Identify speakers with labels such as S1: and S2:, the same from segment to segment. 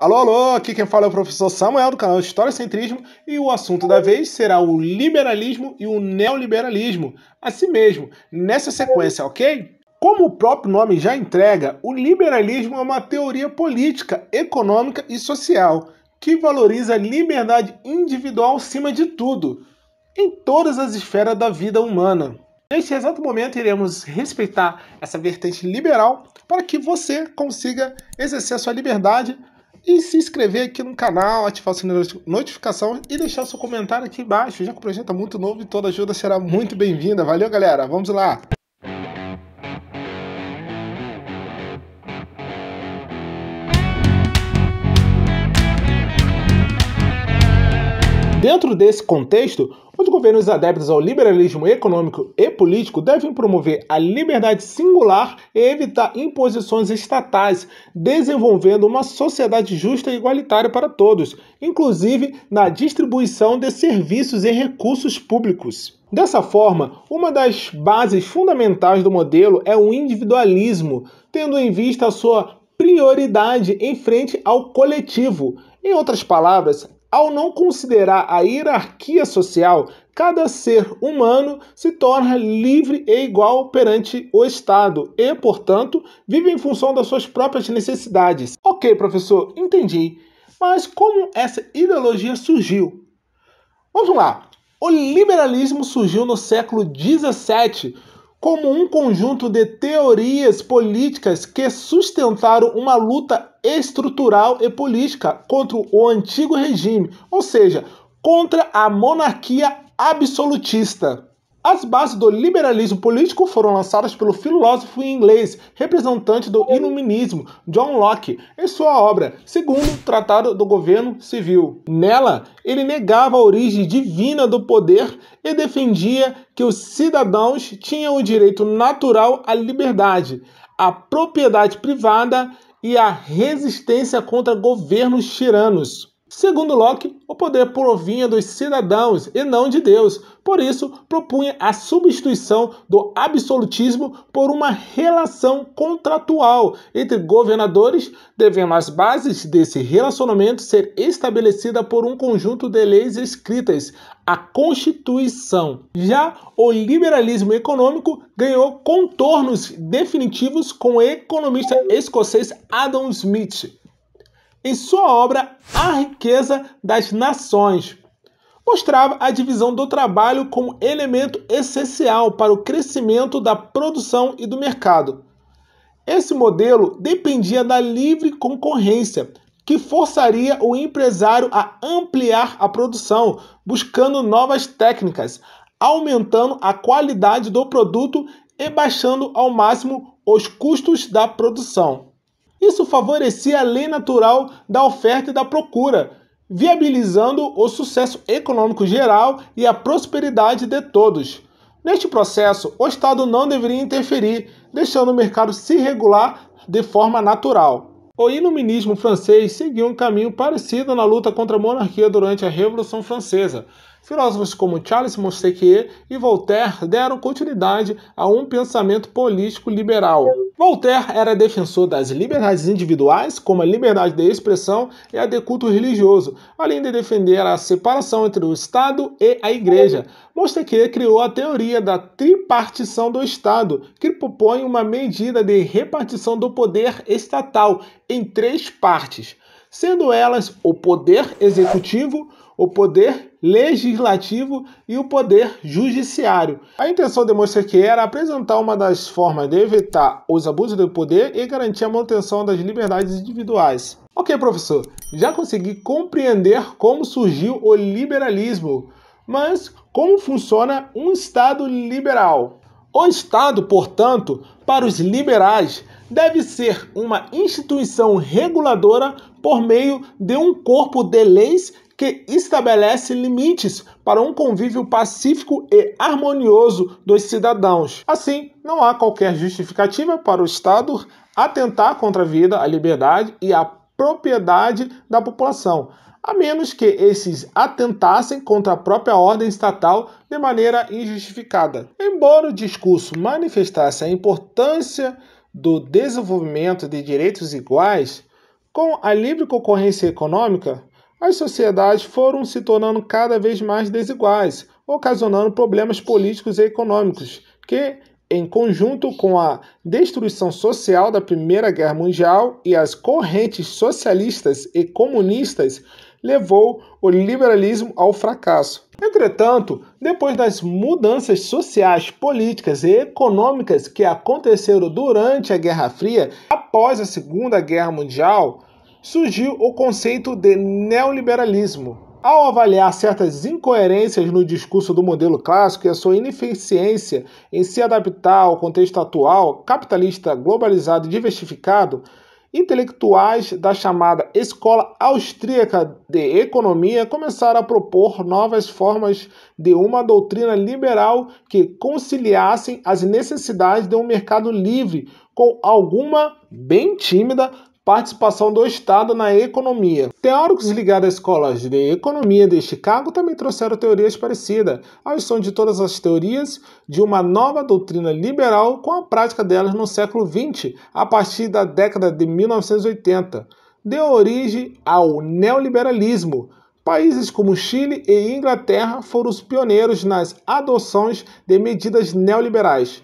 S1: Alô, alô, aqui quem fala é o professor Samuel do canal História e Centrismo e o assunto da vez será o liberalismo e o neoliberalismo, assim mesmo, nessa sequência, ok? Como o próprio nome já entrega, o liberalismo é uma teoria política, econômica e social que valoriza a liberdade individual acima de tudo, em todas as esferas da vida humana. Neste exato momento, iremos respeitar essa vertente liberal para que você consiga exercer a sua liberdade e se inscrever aqui no canal, ativar o sininho de notificação e deixar seu comentário aqui embaixo, já que o projeto é muito novo e toda ajuda será muito bem-vinda. Valeu, galera! Vamos lá! Dentro desse contexto, os governos adeptos ao liberalismo econômico e político devem promover a liberdade singular e evitar imposições estatais, desenvolvendo uma sociedade justa e igualitária para todos, inclusive na distribuição de serviços e recursos públicos. Dessa forma, uma das bases fundamentais do modelo é o individualismo, tendo em vista a sua prioridade em frente ao coletivo. Em outras palavras, ao não considerar a hierarquia social, cada ser humano se torna livre e igual perante o Estado e, portanto, vive em função das suas próprias necessidades. Ok, professor, entendi. Mas como essa ideologia surgiu? Vamos lá. O liberalismo surgiu no século XVII como um conjunto de teorias políticas que sustentaram uma luta estrutural e política contra o antigo regime, ou seja, contra a monarquia absolutista. As bases do liberalismo político foram lançadas pelo filósofo inglês, representante do iluminismo, John Locke, em sua obra Segundo Tratado do Governo Civil. Nela, ele negava a origem divina do poder e defendia que os cidadãos tinham o direito natural à liberdade, à propriedade privada e à resistência contra governos tiranos. Segundo Locke, o poder provinha dos cidadãos e não de Deus. Por isso, propunha a substituição do absolutismo por uma relação contratual entre governadores, devendo as bases desse relacionamento ser estabelecida por um conjunto de leis escritas, a Constituição. Já o liberalismo econômico ganhou contornos definitivos com o economista escocês Adam Smith em sua obra A Riqueza das Nações. Mostrava a divisão do trabalho como elemento essencial para o crescimento da produção e do mercado. Esse modelo dependia da livre concorrência, que forçaria o empresário a ampliar a produção, buscando novas técnicas, aumentando a qualidade do produto e baixando ao máximo os custos da produção. Isso favorecia a lei natural da oferta e da procura, viabilizando o sucesso econômico geral e a prosperidade de todos. Neste processo, o Estado não deveria interferir, deixando o mercado se regular de forma natural. O iluminismo francês seguiu um caminho parecido na luta contra a monarquia durante a Revolução Francesa. Filósofos como Charles Montesquieu e Voltaire deram continuidade a um pensamento político liberal. Voltaire era defensor das liberdades individuais, como a liberdade de expressão e a de culto religioso, além de defender a separação entre o Estado e a Igreja. Montesquieu criou a teoria da tripartição do Estado, que propõe uma medida de repartição do poder estatal em 3 partes, sendo elas o poder executivo, o poder legislativo e o poder judiciário. A intenção de Montesquieu era apresentar uma das formas de evitar os abusos do poder e garantir a manutenção das liberdades individuais. Ok, professor, já consegui compreender como surgiu o liberalismo, mas como funciona um Estado liberal? O Estado, portanto, para os liberais, deve ser uma instituição reguladora por meio de um corpo de leis que estabelece limites para um convívio pacífico e harmonioso dos cidadãos. Assim, não há qualquer justificativa para o Estado atentar contra a vida, a liberdade e a propriedade da população, a menos que esses atentassem contra a própria ordem estatal de maneira injustificada. Embora o discurso manifestasse a importância do desenvolvimento de direitos iguais, Com a livre concorrência econômica, as sociedades foram se tornando cada vez mais desiguais, ocasionando problemas políticos e econômicos, que, em conjunto com a destruição social da Primeira Guerra Mundial e as correntes socialistas e comunistas, levou o liberalismo ao fracasso. Entretanto, depois das mudanças sociais, políticas e econômicas que aconteceram durante a Guerra Fria, após a Segunda Guerra Mundial, surgiu o conceito de neoliberalismo. Ao avaliar certas incoerências no discurso do modelo clássico e a sua ineficiência em se adaptar ao contexto atual, capitalista, globalizado e diversificado, intelectuais da chamada Escola Austríaca de Economia começaram a propor novas formas de uma doutrina liberal que conciliassem as necessidades de um mercado livre com alguma, bem tímida, participação do Estado na economia. Teóricos ligados às escolas de economia de Chicago também trouxeram teorias parecidas, ao som de todas as teorias de uma nova doutrina liberal com a prática delas no século XX, a partir da década de 1980. Deu origem ao neoliberalismo. Países como Chile e Inglaterra foram os pioneiros nas adoções de medidas neoliberais,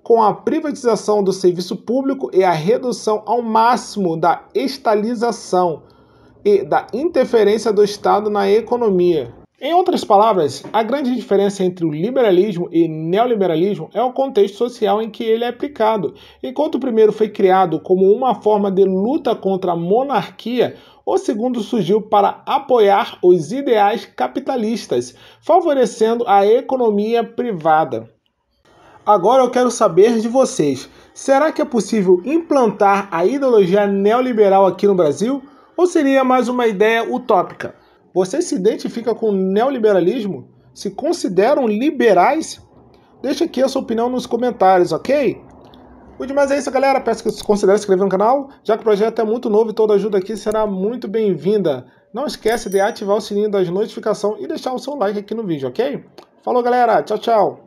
S1: com a privatização do serviço público e a redução ao máximo da estalização e da interferência do Estado na economia. Em outras palavras, a grande diferença entre o liberalismo e neoliberalismo é o contexto social em que ele é aplicado. Enquanto o primeiro foi criado como uma forma de luta contra a monarquia, o segundo surgiu para apoiar os ideais capitalistas, favorecendo a economia privada. Agora eu quero saber de vocês, será que é possível implantar a ideologia neoliberal aqui no Brasil? Ou seria mais uma ideia utópica? Você se identifica com o neoliberalismo? Se consideram liberais? Deixa aqui a sua opinião nos comentários, ok? O demais é isso, galera. Peço que você considere se inscrever no canal, já que o projeto é muito novo e toda ajuda aqui será muito bem-vinda. Não esquece de ativar o sininho das notificações e deixar o seu like aqui no vídeo, ok? Falou, galera. Tchau, tchau.